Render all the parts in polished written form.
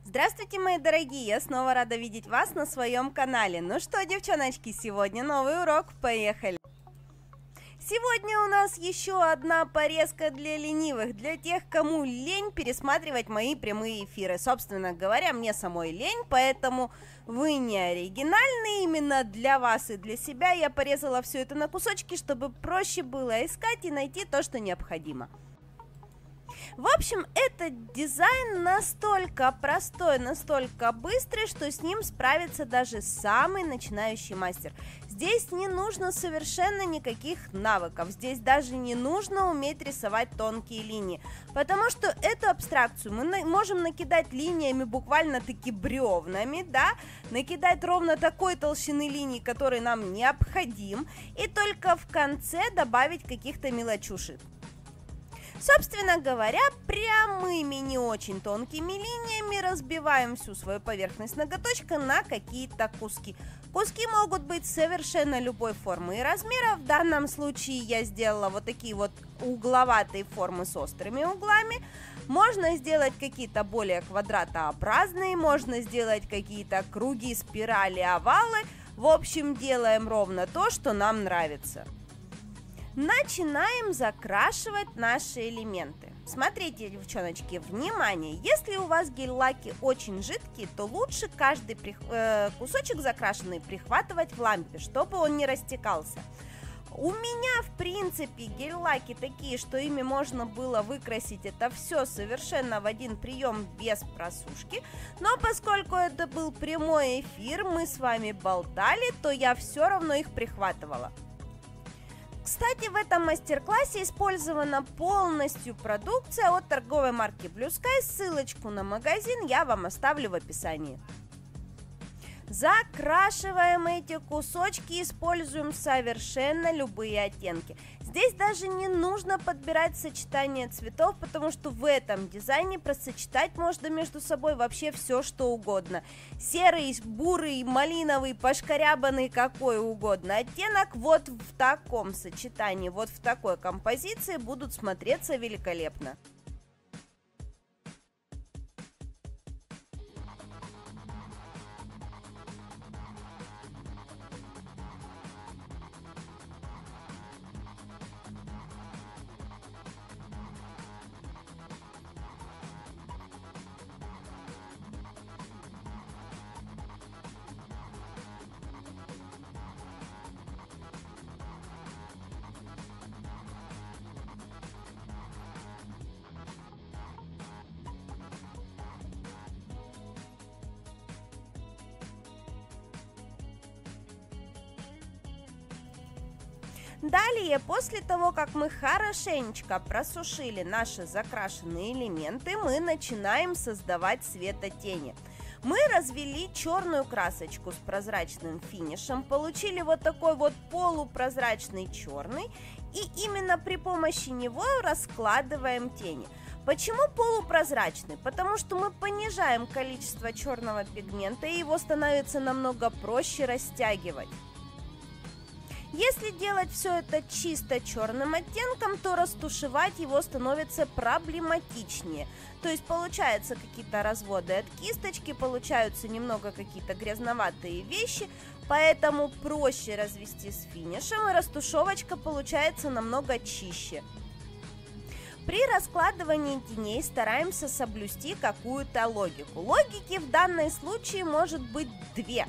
Здравствуйте, мои дорогие! Я снова рада видеть вас на своем канале. Ну что, девчоночки, сегодня новый урок. Поехали! Сегодня у нас еще одна порезка для ленивых, для тех, кому лень пересматривать мои прямые эфиры. Собственно говоря, мне самой лень, поэтому вы не оригинальны. Именно для вас и для себя я порезала все это на кусочки, чтобы проще было искать и найти то, что необходимо. В общем, этот дизайн настолько простой, настолько быстрый, что с ним справится даже самый начинающий мастер. Здесь не нужно совершенно никаких навыков, здесь даже не нужно уметь рисовать тонкие линии, потому что эту абстракцию мы можем накидать линиями буквально-таки бревнами, да, накидать ровно такой толщины линий, который нам необходим, и только в конце добавить каких-то мелочушек. Собственно говоря, прямыми не очень тонкими линиями разбиваем всю свою поверхность ноготочка на какие-то куски. Куски могут быть совершенно любой формы и размера. В данном случае я сделала вот такие вот угловатые формы с острыми углами. Можно сделать какие-то более квадратообразные, можно сделать какие-то круги, спирали, овалы. В общем, делаем ровно то, что нам нравится. Начинаем закрашивать наши элементы. Смотрите, девчоночки, внимание! Если у вас гель-лаки очень жидкие, то лучше каждый кусочек закрашенный прихватывать в лампе, чтобы он не растекался. У меня, в принципе, гель-лаки такие, что ими можно было выкрасить это все совершенно в один прием без просушки. Но поскольку это был прямой эфир, мы с вами болтали, то я все равно их прихватывала. Кстати, в этом мастер-классе использована полностью продукция от торговой марки Blue Sky. Ссылочку на магазин я вам оставлю в описании. Закрашиваем эти кусочки, используем совершенно любые оттенки. Здесь даже не нужно подбирать сочетание цветов, потому что в этом дизайне просочетать можно между собой вообще все, что угодно. Серый, бурый, малиновый, пошкарябанный, какой угодно оттенок. Вот в таком сочетании, вот в такой композиции будут смотреться великолепно. Далее, после того, как мы хорошенечко просушили наши закрашенные элементы, мы начинаем создавать светотени. Мы развели черную красочку с прозрачным финишем, получили вот такой вот полупрозрачный черный, и именно при помощи него раскладываем тени. Почему полупрозрачный? Потому что мы понижаем количество черного пигмента, и его становится намного проще растягивать. Если делать все это чисто черным оттенком, то растушевать его становится проблематичнее. То есть получаются какие-то разводы от кисточки, получаются немного какие-то грязноватые вещи, поэтому проще развести с финишем, и растушевочка получается намного чище. При раскладывании теней стараемся соблюсти какую-то логику. Логики в данном случае может быть две.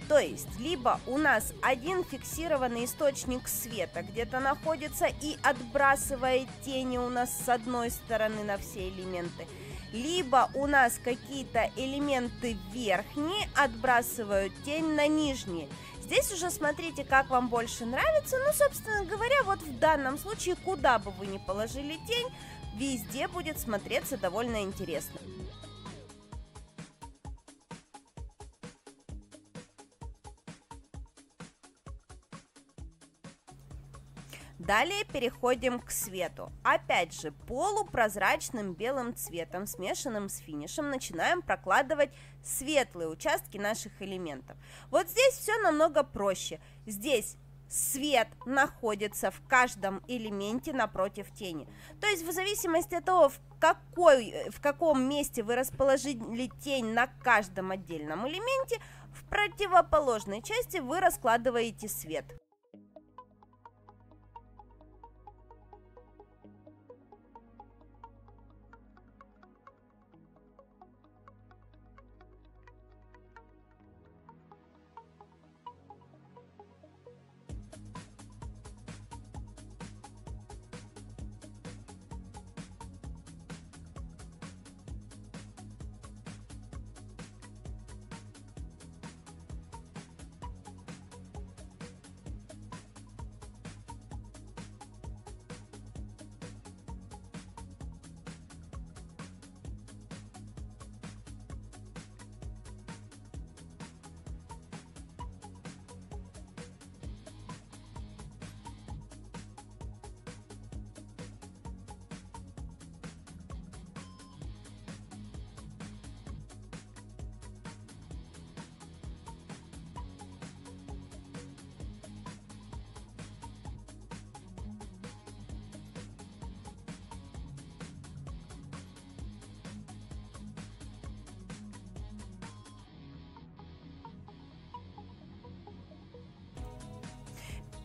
То есть, либо у нас один фиксированный источник света где-то находится и отбрасывает тени у нас с одной стороны на все элементы, либо у нас какие-то элементы верхние отбрасывают тень на нижние. Здесь уже смотрите, как вам больше нравится. Ну, собственно говоря, вот в данном случае, куда бы вы ни положили тень, везде будет смотреться довольно интересно. Далее переходим к свету. Опять же, полупрозрачным белым цветом, смешанным с финишем, начинаем прокладывать светлые участки наших элементов. Вот здесь все намного проще. Здесь свет находится в каждом элементе напротив тени. То есть в зависимости от того, в каком месте вы расположили тень на каждом отдельном элементе, в противоположной части вы раскладываете свет.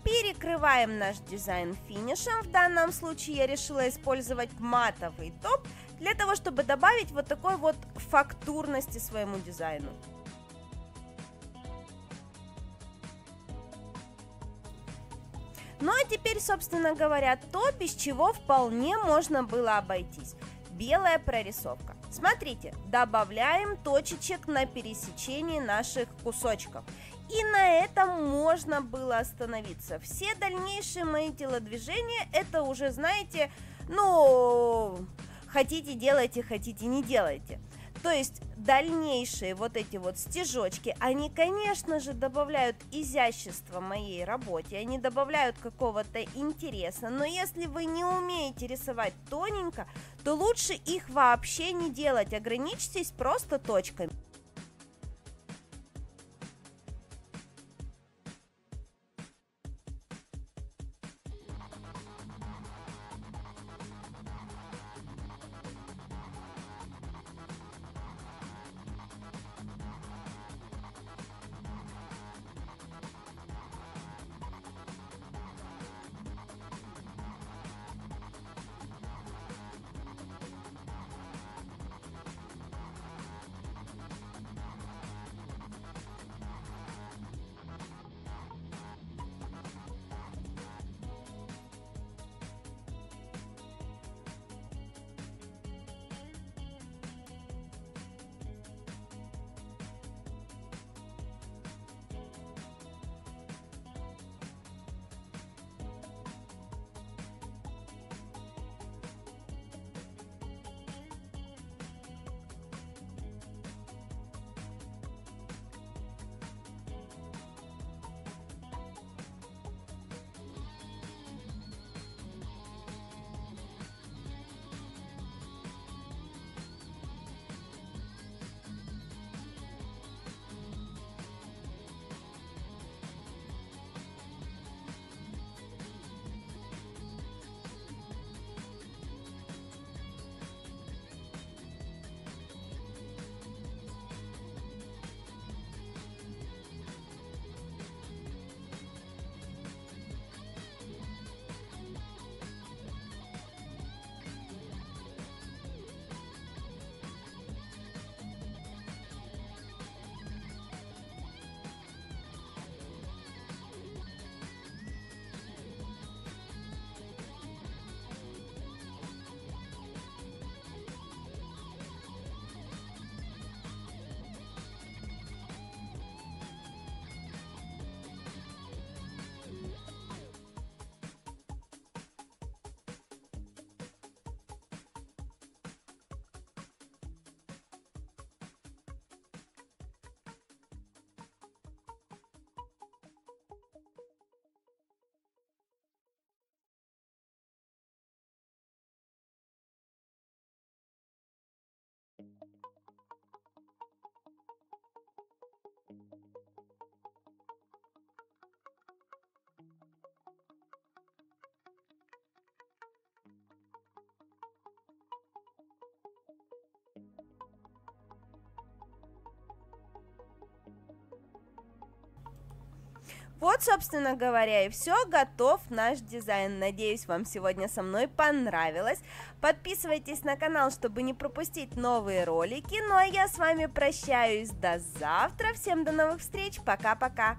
Перекрываем наш дизайн финишем. В данном случае я решила использовать матовый топ для того, чтобы добавить вот такой вот фактурности своему дизайну. Ну а теперь, собственно говоря, то, без чего вполне можно было обойтись. Белая прорисовка. Смотрите, добавляем точечек на пересечении наших кусочков. И на этом можно было остановиться. Все дальнейшие мои телодвижения, это уже, знаете, ну, хотите делайте, хотите не делайте. То есть дальнейшие вот эти вот стежочки, они, конечно же, добавляют изящества моей работе, они добавляют какого-то интереса, но если вы не умеете рисовать тоненько, то лучше их вообще не делать, ограничьтесь просто точками. Вот, собственно говоря, и все, готов наш дизайн. Надеюсь, вам сегодня со мной понравилось. Подписывайтесь на канал, чтобы не пропустить новые ролики. Ну а я с вами прощаюсь до завтра. Всем до новых встреч. Пока-пока.